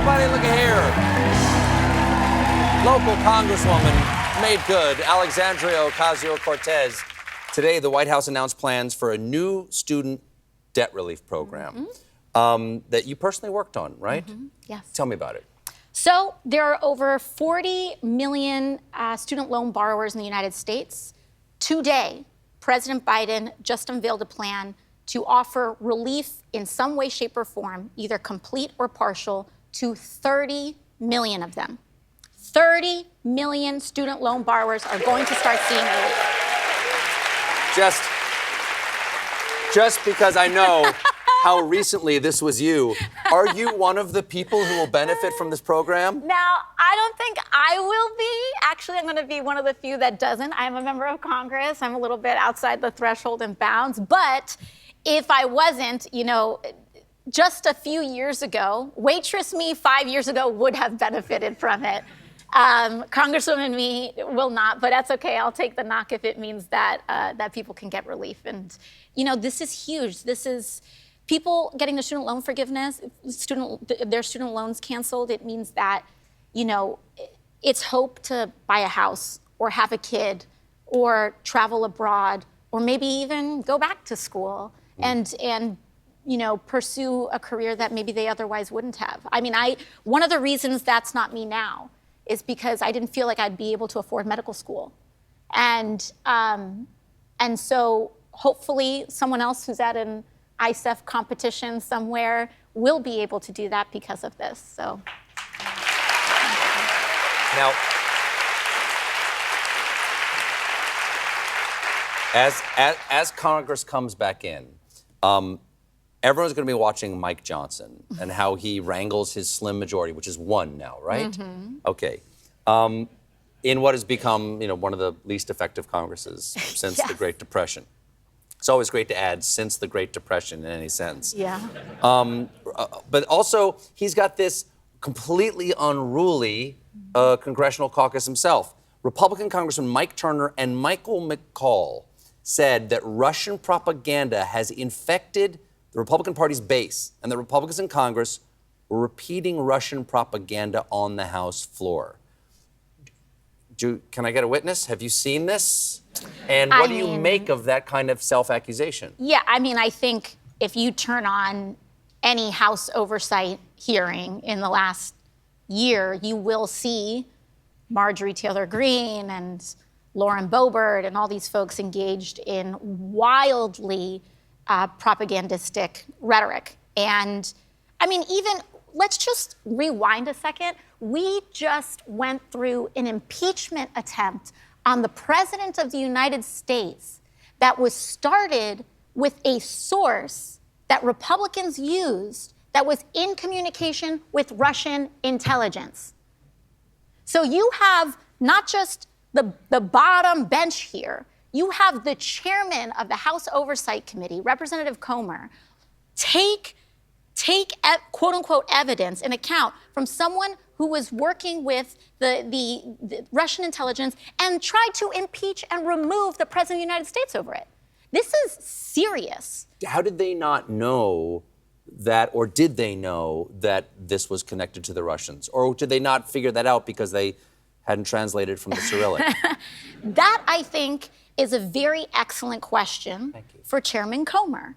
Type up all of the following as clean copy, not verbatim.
everybody, look here. Local Congresswoman made good, Alexandria Ocasio-Cortez. Today, the White House announced plans for a new student debt relief program that you personally worked on, right? Yes. Tell me about it. So there are over 40 million student loan borrowers in the United States. Today, President Biden just unveiled a plan to offer relief in some way, shape, or form, either complete or partial, to 30 million of them. 30 million student loan borrowers are going to start seeing relief. Just because I know how recently this was you, are you one of the people who will benefit from this program? Now, I don't think I will be. Actually, I'm going to be one of the few that doesn't. I'm a member of Congress. I'm a little bit outside the threshold and bounds. But if I wasn't, you know, just a few years ago, waitress me 5 years ago would have benefited from it. Congresswoman me will not, but that's okay. I'll take the knock if it means that that people can get relief. And, you know, this is huge. This is people getting the student loan forgiveness, their student loans canceled. It means that, you know, it's hope to buy a house or have a kid or travel abroad or maybe even go back to school and you know, pursue a career that maybe they otherwise wouldn't have. I mean, one of the reasons that's not me now is because I didn't feel like I'd be able to afford medical school. And so hopefully someone else who's at an ISEF competition somewhere will be able to do that because of this, so. Now, as Congress comes back in, everyone's going to be watching Mike Johnson and how he wrangles his slim majority, which is one now, right? Okay. In what has become, you know, one of the least effective Congresses since the Great Depression. It's always great to add since the Great Depression in any sentence. Yeah. But also, he's got this completely unruly congressional caucus himself. Republican Congressman Mike Turner and Michael McCaul said that Russian propaganda has infected the Republican Party's base, and the Republicans in Congress were repeating Russian propaganda on the House floor. Can I get a witness? Have you seen this? And what do you make of that kind of self-accusation? Yeah, I mean, I think if you turn on any House oversight hearing in the last year, you will see Marjorie Taylor Greene and Lauren Boebert and all these folks engaged in wildly propagandistic rhetoric. And I mean, even, let's just rewind a second. We just went through an impeachment attempt on the President of the United States that was started with a source that Republicans used that was in communication with Russian intelligence. So you have not just the bottom bench here, you have the chairman of the House Oversight Committee, Representative Comer, take quote unquote evidence and account from someone who was working with the Russian intelligence and tried to impeach and remove the President of the United States over it. This is serious. How did they not know that, or did they know that this was connected to the Russians? Or did they not figure that out because they hadn't translated from the Cyrillic? That, I think, is a very excellent question for Chairman Comer,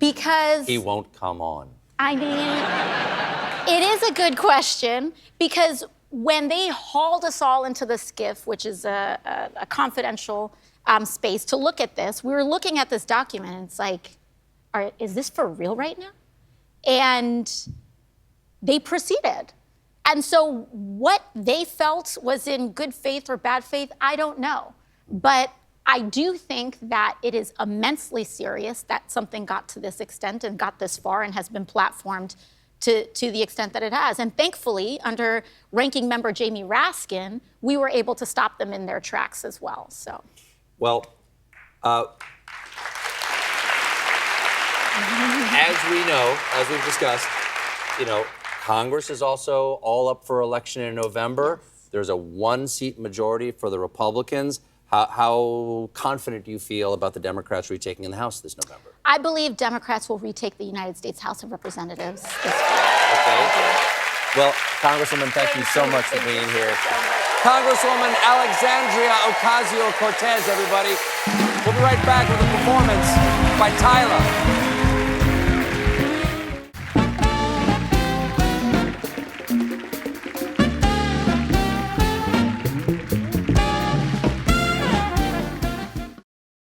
because he won't come on. I mean, it is a good question, because when they hauled us all into the SCIF, which is a confidential space to look at this, we were looking at this document and it's like, is this for real right now? And they proceeded. And so what they felt was in good faith or bad faith, I don't know. But I do think that it is immensely serious that something got to this extent and got this far and has been platformed to the extent that it has. And thankfully, under Ranking Member Jamie Raskin, we were able to stop them in their tracks as well, so. Well, as we know, as we've discussed, you know, Congress is also all up for election in November. There's a one-seat majority for the Republicans. How confident do you feel about the Democrats retaking in the House this November? I believe Democrats will retake the United States House of Representatives this fall. Okay. Well, Congresswoman, thank you so much for being here. Congresswoman Alexandria Ocasio-Cortez, everybody. We'll be right back with a performance by Tyler.